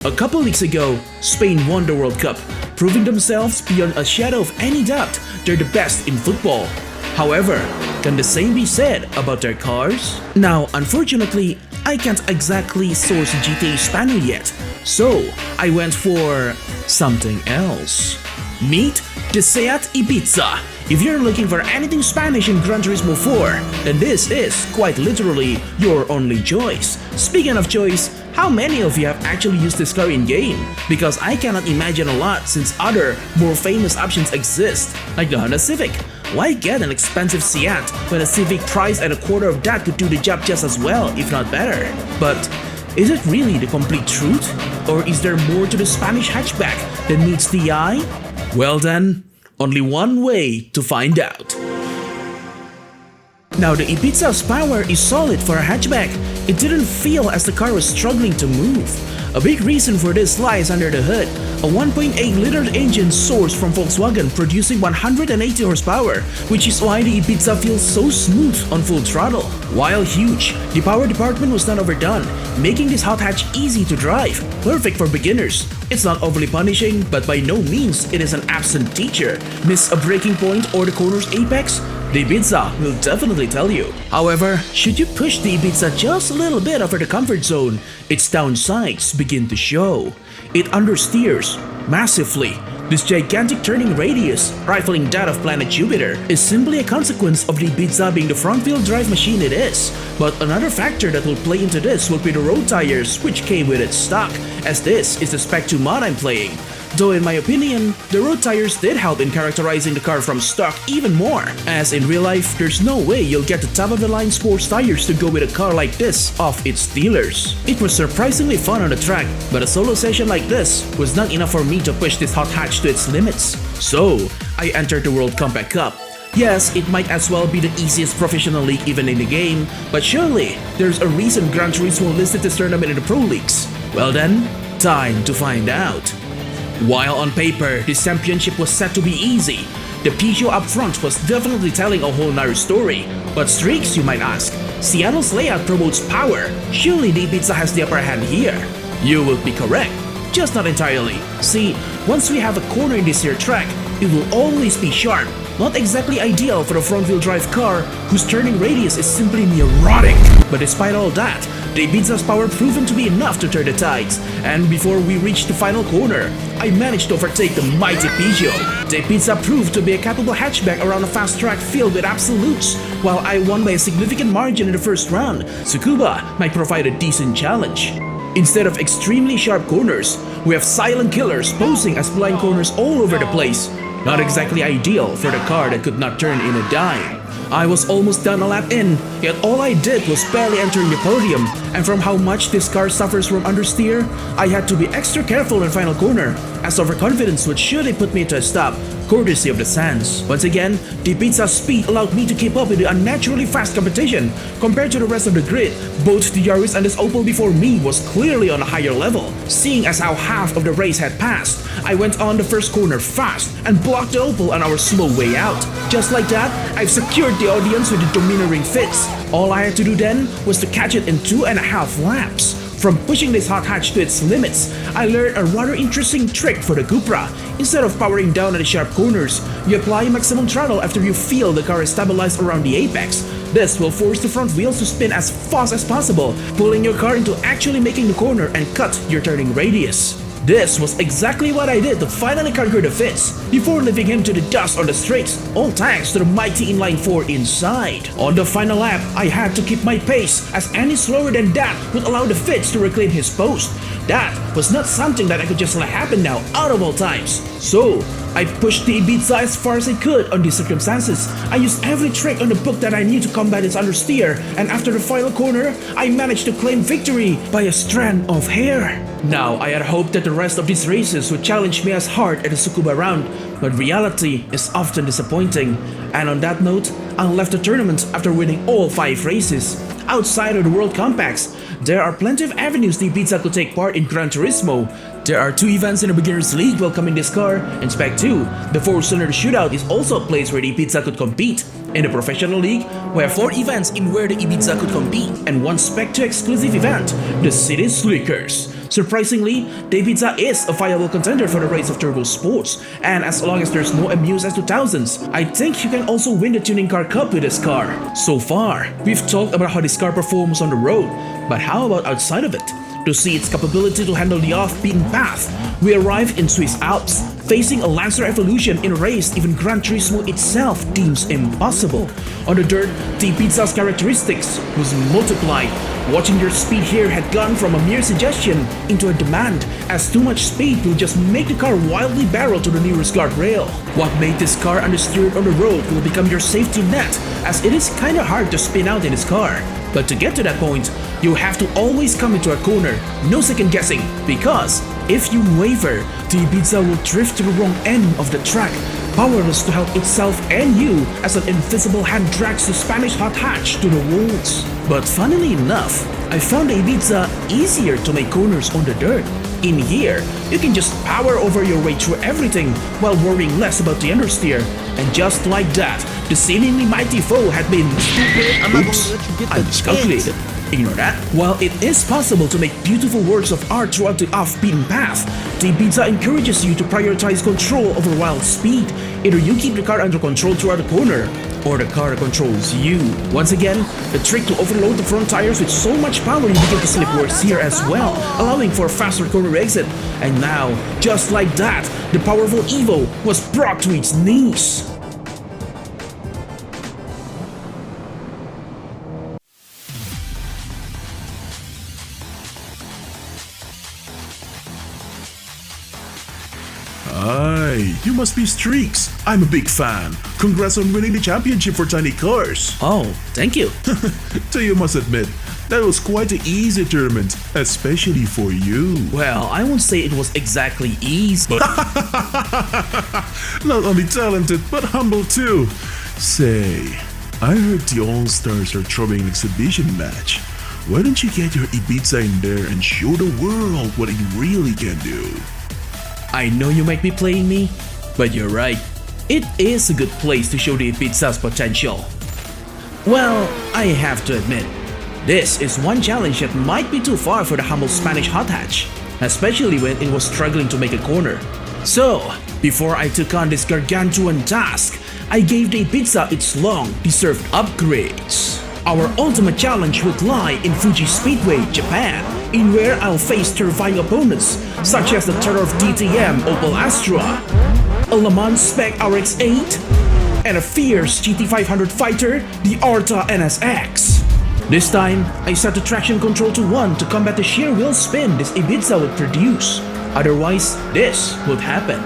A couple weeks ago, Spain won the World Cup, proving themselves beyond a shadow of any doubt they're the best in football. However, can the same be said about their cars? Now, unfortunately, I can't exactly source GTA Spanish yet, so I went for something else. Meet the SEAT Ibiza. If you're looking for anything Spanish in Gran Turismo 4, then this is quite literally your only choice. Speaking of choice, how many of you have actually used this car in-game? Because I cannot imagine a lot since other, more famous options exist, like the Honda Civic. Why get an expensive SEAT when a Civic price at a quarter of that could do the job just as well, if not better? But is it really the complete truth? Or is there more to the Spanish hatchback than meets the eye? Well then, only one way to find out. Now the Ibiza's power is solid for a hatchback. It didn't feel as the car was struggling to move. A big reason for this lies under the hood. A 1.8-liter engine sourced from Volkswagen producing 180 horsepower, which is why the Ibiza feels so smooth on full throttle. While huge, the power department was not overdone, making this hot hatch easy to drive, perfect for beginners. It's not overly punishing, but by no means it is an absent teacher. Miss a braking point or the corner's apex? The Ibiza will definitely tell you. However, should you push the Ibiza just a little bit over the comfort zone, its downsides begin to show. It understeers massively. This gigantic turning radius, rivaling that of planet Jupiter, is simply a consequence of the Ibiza being the front-wheel drive machine it is. But another factor that will play into this will be the road tires which came with its stock, as this is the Spec 2 mod I'm playing. Though in my opinion, the road tires did help in characterizing the car from stock even more, as in real life, there's no way you'll get the top-of-the-line sports tires to go with a car like this off its dealers. It was surprisingly fun on the track, but a solo session like this was not enough for me to push this hot hatch to its limits. So, I entered the World Compact Cup. Yes, it might as well be the easiest professional league even in the game, but surely, there's a reason Gran Turismo listed this tournament in the Pro Leagues. Well then, time to find out. While on paper, this championship was set to be easy, the Peugeot up front was definitely telling a whole nother story. But streaks, you might ask? Seattle's layout promotes power, surely the Ibiza has the upper hand here. You will be correct, just not entirely. See, once we have a corner in this here track, it will always be sharp, not exactly ideal for a front-wheel drive car whose turning radius is simply neurotic. But despite all that, the Ibiza's power proven to be enough to turn the tides, and before we reached the final corner, I managed to overtake the mighty Peugeot. The Ibiza proved to be a capable hatchback around a fast track filled with absolutes. While I won by a significant margin in the first round, Tsukuba might provide a decent challenge. Instead of extremely sharp corners, we have silent killers posing as blind corners all over the place. Not exactly ideal for the car that could not turn in a dime. I was almost done a lap in, yet all I did was barely entering the podium, and from how much this car suffers from understeer, I had to be extra careful in the final corner, as overconfidence would surely put me to a stop, courtesy of the sands. Once again, the Ibiza's speed allowed me to keep up with the unnaturally fast competition. Compared to the rest of the grid, both the Yaris and this Opel before me was clearly on a higher level. Seeing as how half of the race had passed, I went on the first corner fast and blocked the Opel on our slow way out. Just like that, I've secured the audience with the domineering fits. All I had to do then was to catch it in 2.5 laps. From pushing this hot hatch to its limits, I learned a rather interesting trick for the Cupra. Instead of powering down at the sharp corners, you apply maximum throttle after you feel the car is stabilized around the apex. This will force the front wheels to spin as fast as possible, pulling your car into actually making the corner and cut your turning radius. This was exactly what I did to finally conquer the Fitz, before leaving him to the dust on the straights, all thanks to the mighty inline 4 inside. On the final lap, I had to keep my pace, as any slower than that would allow the Fitz to reclaim his post. That was not something that I could just let happen now, out of all times. So, I pushed the Ibiza as far as I could on these circumstances. I used every trick on the book that I knew to combat its understeer, and after the final corner, I managed to claim victory by a strand of hair. Now, I had hoped that the rest of these races would challenge me as hard at the Tsukuba round, but reality is often disappointing. And on that note, I left the tournament after winning all 5 races. Outside of the World Compacts, there are plenty of avenues the Ibiza could take part in Gran Turismo. There are 2 events in the Beginner's League welcoming this car. In Spec 2, the 4-cylinder shootout is also a place where the Ibiza could compete. In the Professional League, we have 4 events in where the Ibiza could compete, and 1 Spec 2 exclusive event, the City Slickers. Surprisingly, the Ibiza is a viable contender for the race of turbo sports, and as long as there's no Muse S2000s, I think you can also win the Tuning Car Cup with this car. So far, we've talked about how this car performs on the road, but how about outside of it? To see its capability to handle the off-beaten path, we arrive in Swiss Alps, facing a Lancer Evolution in a race even Gran Turismo itself deems impossible. On the dirt, the Ibiza's characteristics was multiplied. Watching their speed here had gone from a mere suggestion into a demand, as too much speed will just make the car wildly barrel to the nearest guardrail. What made this car understeered on the road will become your safety net, as it is kinda hard to spin out in this car. But to get to that point, you have to always come into a corner, no second guessing, because if you waver, the Ibiza will drift to the wrong end of the track, powerless to help itself and you as an invisible hand drags the Spanish hot hatch to the walls. But funnily enough, I found the Ibiza easier to make corners on the dirt. In here, you can just power over your way through everything while worrying less about the understeer. And just like that, the seemingly mighty foe had been stupid. Oops, I miscalculated. Ignore that. While it is possible to make beautiful works of art throughout the off-beaten path, the Ibiza encourages you to prioritize control over wild speed. Either you keep the car under control throughout the corner, or the car controls you. Once again, the trick to overload the front tires with so much power you begin to slip works here as well, allowing for a faster corner exit. And now, just like that, the powerful Evo was brought to its knees. Hi, you must be Streaks. I'm a big fan. Congrats on winning the championship for Tiny Cars. Oh, thank you. So you must admit, that was quite an easy tournament, especially for you. Well, I won't say it was exactly easy, but Not only talented, but humble too. Say, I heard the All-Stars are throwing an exhibition match. Why don't you get your Ibiza in there and show the world what it really can do? I know you might be playing me, but you're right. It is a good place to show the Ibiza's potential. Well, I have to admit, this is one challenge that might be too far for the humble Spanish hot hatch, especially when it was struggling to make a corner. So, before I took on this gargantuan task, I gave the Ibiza its long-deserved upgrades. Our ultimate challenge would lie in Fuji Speedway, Japan, in where I'll face terrifying opponents such as the Terror of DTM Opel Astra, a Le Mans Spec RX-8, and a fierce GT500 fighter, the Arta NSX. This time, I set the traction control to 1 to combat the sheer wheel spin this Ibiza would produce. Otherwise, this would happen.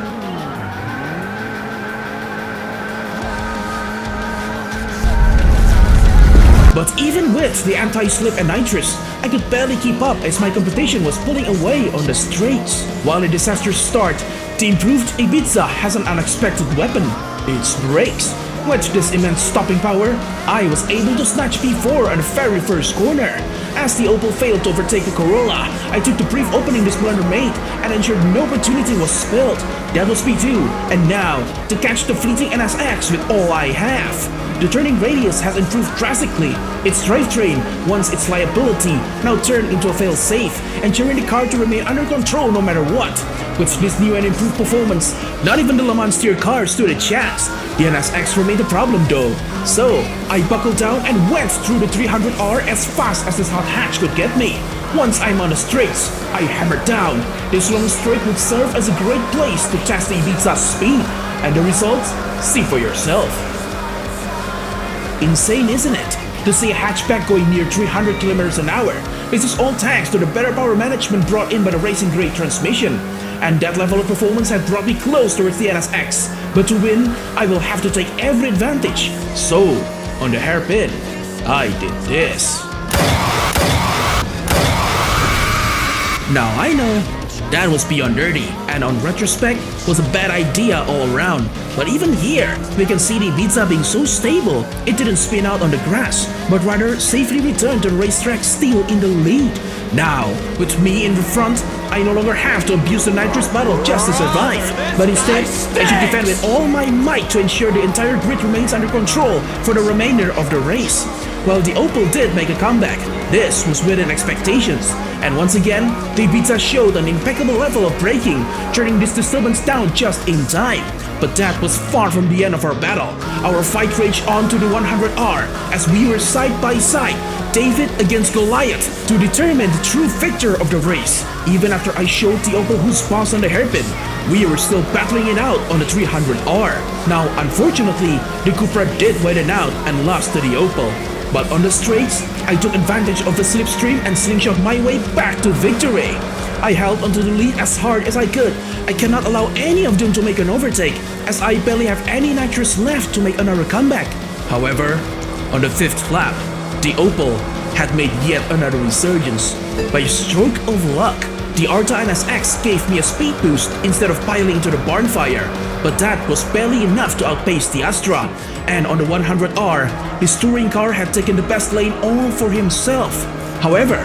But even with the anti-slip and nitrous, I could barely keep up as my competition was pulling away on the straights. While a disastrous start, the improved Ibiza has an unexpected weapon, its brakes. With this immense stopping power, I was able to snatch P4 on the very first corner. As the Opel failed to overtake the Corolla, I took the brief opening this blunder made and ensured no opportunity was spilled. That was P2, and now, to catch the fleeting NSX with all I have. The turning radius has improved drastically. Its drivetrain, once its liability, now turned into a fail-safe, ensuring the car to remain under control no matter what. With this new and improved performance, not even the Le Mans tier car stood a chance. The NSX remained a problem though. So, I buckled down and went through the 300R as fast as this hot hatch could get me. Once I'm on the straights, I hammered down. This long straight would serve as a great place to test the Ibiza's speed. And the results? See for yourself. Insane, isn't it? To see a hatchback going near 300 km an hour. This is all thanks to the better power management brought in by the racing grade transmission. And that level of performance had brought me close towards the NSX. But to win, I will have to take every advantage. So, on the hairpin, I did this. Now I know, That was beyond dirty, and on retrospect, was a bad idea all around. But even here, we can see the Ibiza being so stable, it didn't spin out on the grass, but rather safely returned to the racetrack still in the lead. Now, with me in the front, I no longer have to abuse the nitrous bottle just to survive, but instead, I should defend with all my might to ensure the entire grid remains under control for the remainder of the race. While the Opel did make a comeback, this was within expectations, and once again, the Ibiza showed an impeccable level of braking, turning this disturbance down just in time. But that was far from the end of our battle. Our fight raged on to the 100R as we were side by side, David against Goliath, to determine the true victor of the race. Even after I showed the Opel who's boss on the hairpin, we were still battling it out on the 300R. Now, unfortunately, the Cupra did widen out and lost to the Opel. But on the straights, I took advantage of the slipstream and slingshot my way back to victory. I held onto the lead as hard as I could. I cannot allow any of them to make an overtake, as I barely have any nitrous left to make another comeback. However, on the 5th lap, the Opel had made yet another resurgence. By a stroke of luck, the Arta NSX gave me a speed boost instead of piling into the barn fire, but that was barely enough to outpace the Astra. And on the 100R, his touring car had taken the best lane all for himself. However,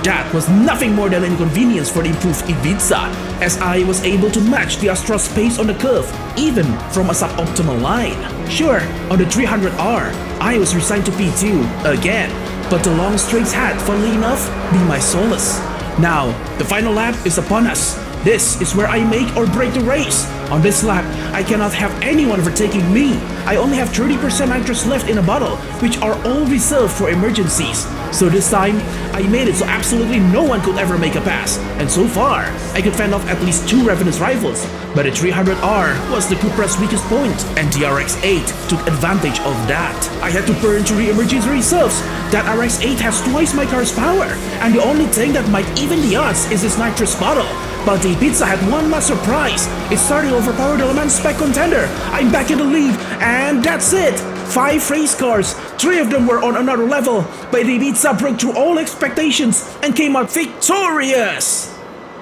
that was nothing more than an inconvenience for the improved Ibiza, as I was able to match the Astra's pace on the curve, even from a suboptimal line. Sure, on the 300R, I was resigned to P2 again, but the long straights had, funnily enough, been my solace. Now, the final lap is upon us. This is where I make or break the race. On this lap, I cannot have anyone overtaking me. I only have 30% nitrous left in a bottle, which are all reserved for emergencies. So this time, I made it so absolutely no one could ever make a pass. And so far, I could fend off at least 2 Ravenous rivals. But the 300R was the Cupra's weakest point, and the RX-8 took advantage of that. I had to burn through the emergency reserves. That RX-8 has twice my car's power, and the only thing that might even the odds is this nitrous bottle. But the Ibiza had one last surprise. It started to overpower the Le Mans spec contender. I'm back in the lead, and that's it. 5 race cars, 3 of them were on another level, but the Ibiza broke through all expectations and came out victorious.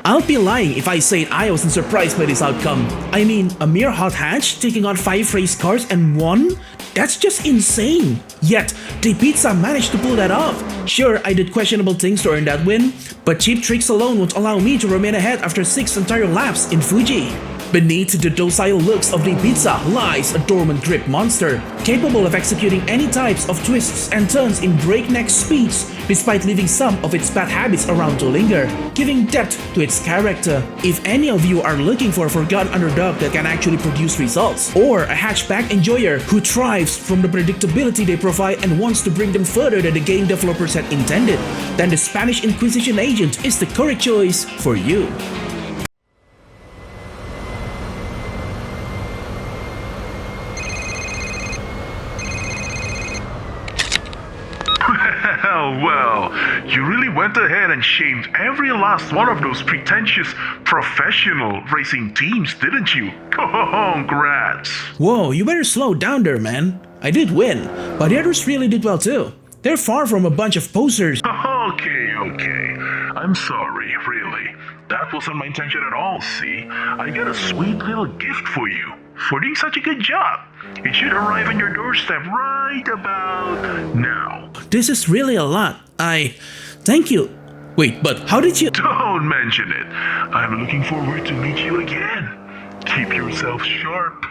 I'll be lying if I say I wasn't surprised by this outcome. I mean, a mere hot hatch taking on 5 race cars and won? That's just insane. Yet, the Ibiza managed to pull that off. Sure, I did questionable things to earn that win, but cheap tricks alone won't allow me to remain ahead after 6 entire laps in Fuji. Beneath the docile looks of the Ibiza lies a dormant grip monster, capable of executing any types of twists and turns in breakneck speeds, despite leaving some of its bad habits around to linger, giving depth to its character. If any of you are looking for a forgotten underdog that can actually produce results, or a hatchback enjoyer who thrives from the predictability they provide and wants to bring them further than the game developers had intended, then the Spanish Inquisition Agent is the correct choice for you. Well, you really went ahead and shamed every last one of those pretentious professional racing teams, didn't you? Congrats! Whoa, you better slow down there, man. I did win, but the others really did well too. They're far from a bunch of posers. Okay. I'm sorry, really. That wasn't my intention at all, see? I got a sweet little gift for you for doing such a good job. It should arrive on your doorstep right about now. This is really a lot. Thank you. Wait, but how did you— Don't mention it. I'm looking forward to meet you again. Keep yourself sharp.